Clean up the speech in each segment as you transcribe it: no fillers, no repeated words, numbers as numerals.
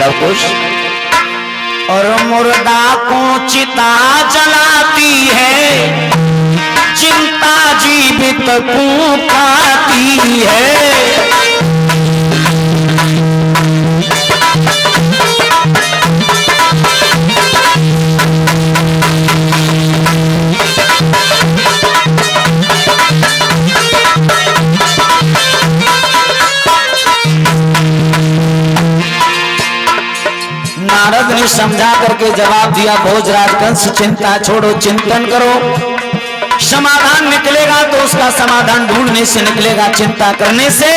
लवकुश। और मुर्दा को चिता जलाती है, चिंता जीवित को खाती है। नारद ने समझा करके जवाब दिया, भोजराज कंस चिंता छोड़ो, चिंतन करो, समाधान निकलेगा तो उसका समाधान ढूंढने से निकलेगा। चिंता करने से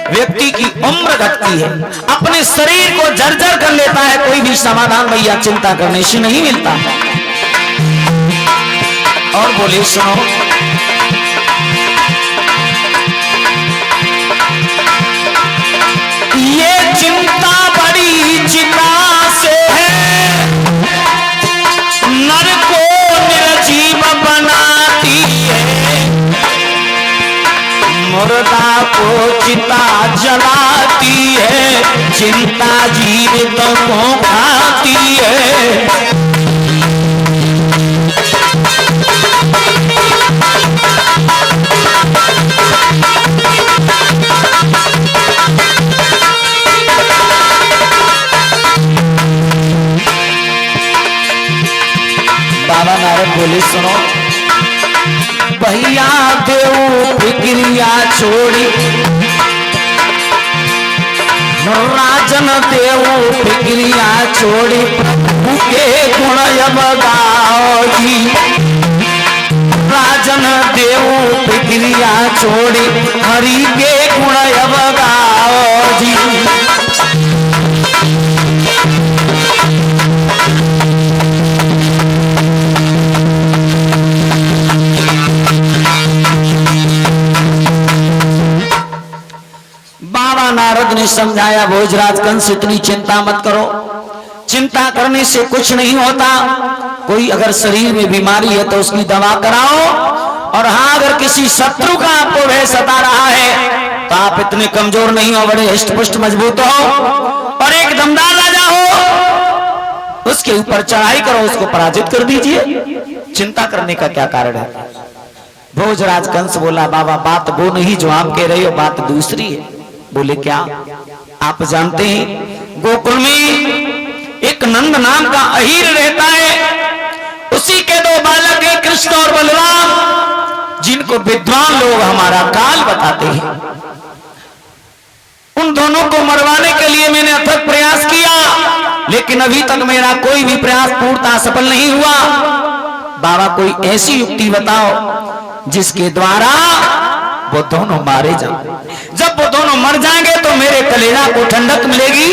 व्यक्ति की उम्र घटती है, अपने शरीर को जर्जर कर लेता है। कोई भी समाधान भैया चिंता करने से नहीं मिलता। और बोले सुनो, ये चिंता बड़ी चिता से है, नर को निर्जीव बनाती है। मुर्दा को चिता जलाती है, चिंता जीवितों को खाती है। बाबा नारद बोले सुनो, भैया देव फिक्रिया छोड़ी, राजन देव फिक्रिया छोड़ी, प्रभु के गुण अब गाओ जी। राजन देव फिक्रिया छोड़ी, हरि के गुण अब गाओ जी। बाबा नारद ने समझाया, भोजराज कंस इतनी चिंता मत करो, चिंता करने से कुछ नहीं होता। कोई अगर शरीर में बीमारी है तो उसकी दवा कराओ, और हाँ अगर किसी शत्रु का आपको भय सता रहा है तो आप इतने कमजोर नहीं हो, बड़े हिष्ट-पुष्ट मजबूत हो और एक दमदार राजा हो, उसके ऊपर चढ़ाई करो, उसको पराजित कर दीजिए। चिंता करने का क्या कारण है? भोजराज कंस बोला, बाबा बात वो नहीं जो आप कह रहे हो, बात दूसरी है। बोले क्या? आप जानते हैं गोकुल में एक नंद नाम का अहीर रहता है, उसी के दो बालक हैं कृष्ण और बलराम, जिनको विद्वान लोग हमारा काल बताते हैं। उन दोनों को मरवाने के लिए मैंने अथक प्रयास किया, लेकिन अभी तक मेरा कोई भी प्रयास पूर्णतः सफल नहीं हुआ। बाबा कोई ऐसी युक्ति बताओ जिसके द्वारा वो दोनों मारे जाएं। जब वो दोनों मर जाएंगे तो मेरे कलेजा को ठंडक मिलेगी,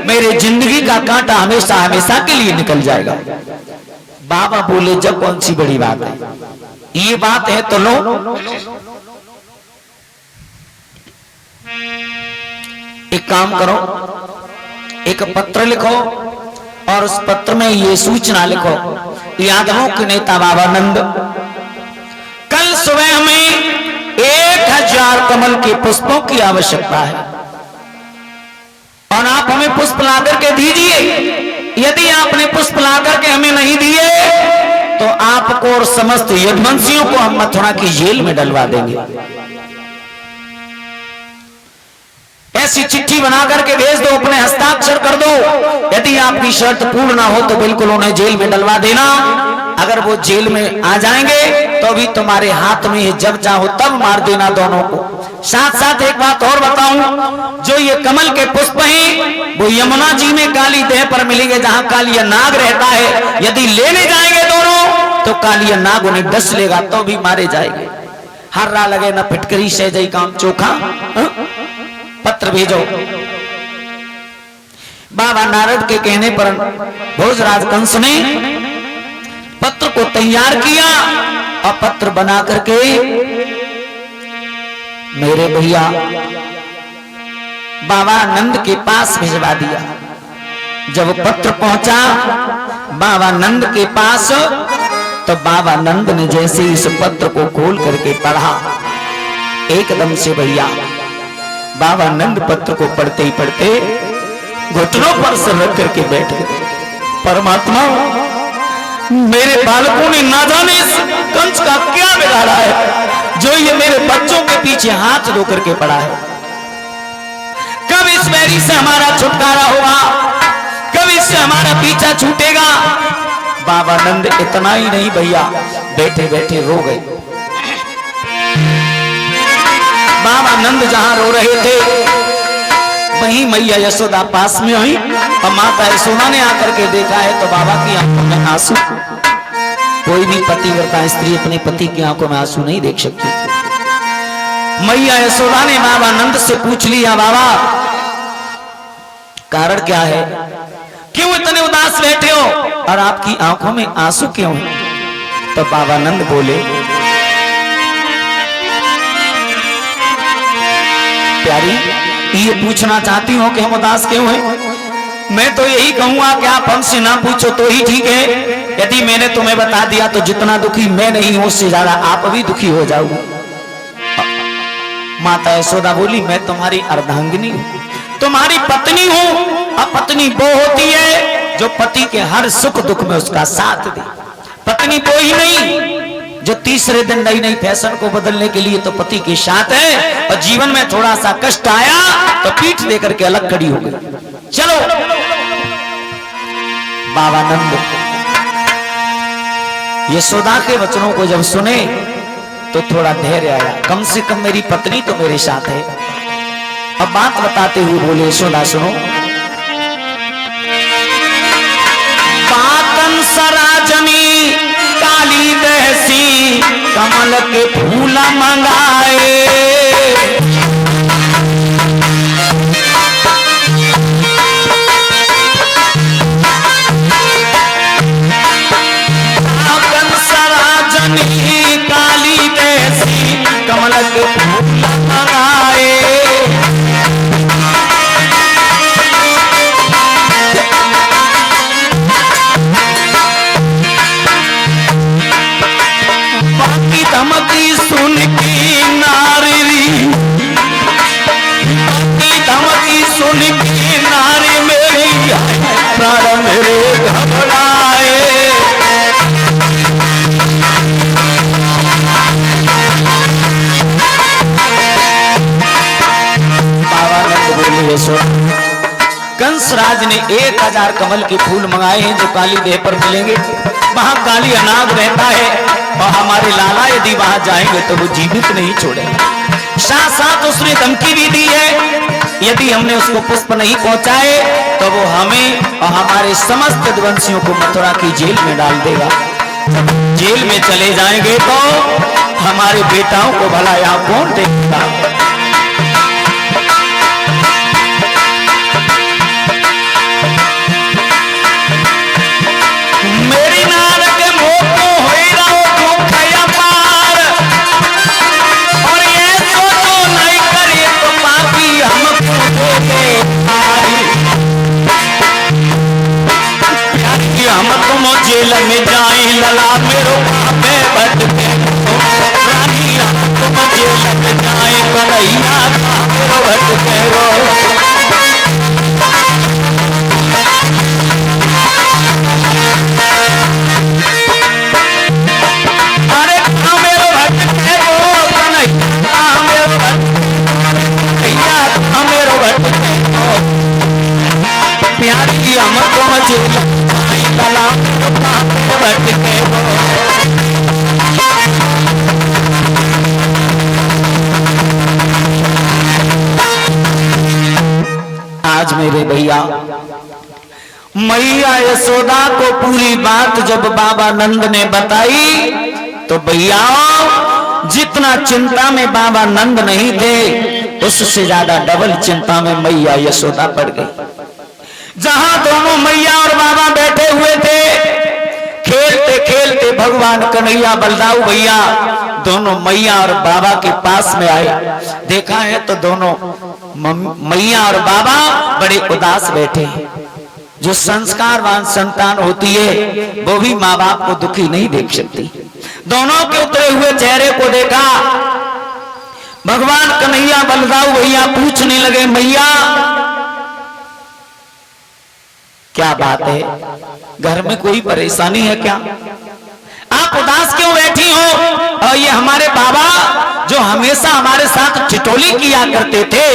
मेरे जिंदगी का कांटा हमेशा हमेशा के लिए निकल जाएगा। बाबा बोले, जब कौन सी बड़ी बात है, ये बात है तो लो। एक काम करो, एक पत्र लिखो और उस पत्र में ये सूचना लिखो, यादवों के नेता बाबा नंद, कल सुबह हमें 1000 कमल के पुष्पों की आवश्यकता है और आप हमें पुष्प ला करके दीजिए। यदि आपने पुष्प ला करके हमें नहीं दिए तो आपको और समस्त यदुवंशियों को हम मथुरा की जेल में डलवा देंगे। ऐसी चिट्ठी बना करके भेज दो, अपने हस्ताक्षर कर दो। यदि आपकी शर्त पूर्ण ना हो तो बिल्कुल उन्हें जेल में डलवा देना। अगर वो जेल में आ जाएंगे तो अभी तुम्हारे हाथ में है, जब चाहो तब मार देना दोनों को। साथ साथ एक बात और बताऊं, जो ये कमल के पुष्प हैं वो यमुना जी में काली देह पर मिलेंगे, जहां कालिया नाग रहता है। यदि लेने जाएंगे दोनों तो कालिया नाग उन्हें डस लेगा, तो भी मारे जाएंगे। हर्रा लगे न फिटकरी सहजई काम चोखा। पत्र भेजो। बाबा नारद के कहने पर भोजराज कंस ने पत्र को तैयार किया और पत्र बना करके मेरे भैया बाबा नंद के पास भिजवा दिया। जब पत्र पहुंचा बाबा नंद के पास तो बाबा नंद ने जैसे इस पत्र को खोल करके पढ़ा, एकदम से भैया बाबा नंद पत्र को पढ़ते ही पढ़ते घुटनों पर सर रख करके बैठ गए। परमात्मा, मेरे बालकों ने ना जाने इस कंस का क्या बिगाड़ा है जो ये मेरे बच्चों के पीछे हाथ धो करके पड़ा है। कब इस बैरी से हमारा छुटकारा होगा, कब इससे हमारा पीछा छूटेगा। बाबा नंद इतना ही नहीं भैया, बैठे बैठे रो गए। बाबा नंद जहां रो रहे थे वहीं मैया यशोदा पास में हुई और माता यशोदा ने आकर के देखा है तो बाबा की आंखों में आंसू। कोई भी पतिव्रता स्त्री अपने पति की आंखों में आंसू नहीं देख सकती। मैया यशोदा ने बाबा नंद से पूछ लिया, बाबा कारण क्या है, क्यों इतने उदास बैठे हो और आपकी आंखों में आंसू क्यों है। तो बाबा नंद बोले, प्यारी ये पूछना चाहती हो कि हम उदास क्यों हैं। मैं तो यही कहूंगा कि आप हमसे ना पूछो तो ही ठीक है। यदि मैंने तुम्हें बता दिया तो जितना दुखी मैं नहीं हूं उससे ज्यादा आप भी दुखी हो जाओगे। माता यशोदा बोली, मैं तुम्हारी अर्धांगिनी हूं, तुम्हारी पत्नी हूं। अब पत्नी वो होती है जो पति के हर सुख दुख में उसका साथ दे। पत्नी वो ही नहीं जो तीसरे दिन नई नई फैशन को बदलने के लिए तो पति के साथ है और जीवन में थोड़ा सा कष्ट आया तो पीठ देकर के अलग खड़ी हो गई। चलो बाबा नंद यशोदा के वचनों को जब सुने तो थोड़ा धैर्य आया, कम से कम मेरी पत्नी तो मेरे साथ है। अब बात बताते हुए बोले, यशोदा सुनो, पातन सराजनी काली दहसी कमल के फूल मंगाए। पातन सराजनी काली दहसी कमल के फूल मंगाए। धमकी सुन की नारी, धमकी सुन की नारी मेरी प्राण मेरे घबराए। बाबा नंद बोले, कंसराज ने 1000 कमल के फूल मंगाए हैं जो काली देह पर मिलेंगे। वहां काली अनाग रहता है और हमारे लाला यदि वहां जाएंगे तो वो जीवित नहीं छोड़ेगा। साथ साथ उसने धमकी भी दी है, यदि हमने उसको पुष्प नहीं पहुंचाए तो वो हमें और हमारे समस्त वंशियों को मथुरा की जेल में डाल देगा। जेल में चले जाएंगे तो हमारे बेटाओं को भला यहाँ कौन देखेगा। मेरी नार के मोको होई रहो दुख अपार, और ये सोचो नहीं करे तो पापी हमको देंगे मारी। कि हम तुम जेल में जाए लला मेरो पापे बटके, रानी हम तुम जेल में जाए कन्हैया मेरो बटके रो। प्यारी हम तो मजे लला बटके हो। आज मेरे भैया मैया यशोदा को पूरी बात जब बाबा नंद ने बताई तो भैया जितना चिंता में बाबा नंद नहीं थे उससे ज्यादा डबल चिंता में मैया यशोदा पड़ गई। जहां दोनों मैया और बाबा बैठे हुए थे खेलते खेलते भगवान कन्हैया बलदाऊ भैया दोनों मैया और बाबा के पास में आए। देखा है तो दोनों मैया और बाबा बड़े उदास बैठे हैं। जो संस्कारवान संतान होती है वो भी माँ बाप को दुखी नहीं देख सकती। दोनों के उतरे हुए चेहरे को देखा। भगवान कन्हैया बलदाऊ भैया पूछने लगे, मैया क्या बात है, घर में कोई परेशानी है क्या? आप उदास क्यों बैठी हो? और ये हमारे बाबा जो हमेशा हमारे साथ ठिठोली किया करते थे,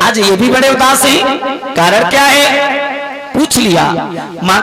आज ये भी बड़े उदास हैं, कारण क्या है? पूछ लिया। माँ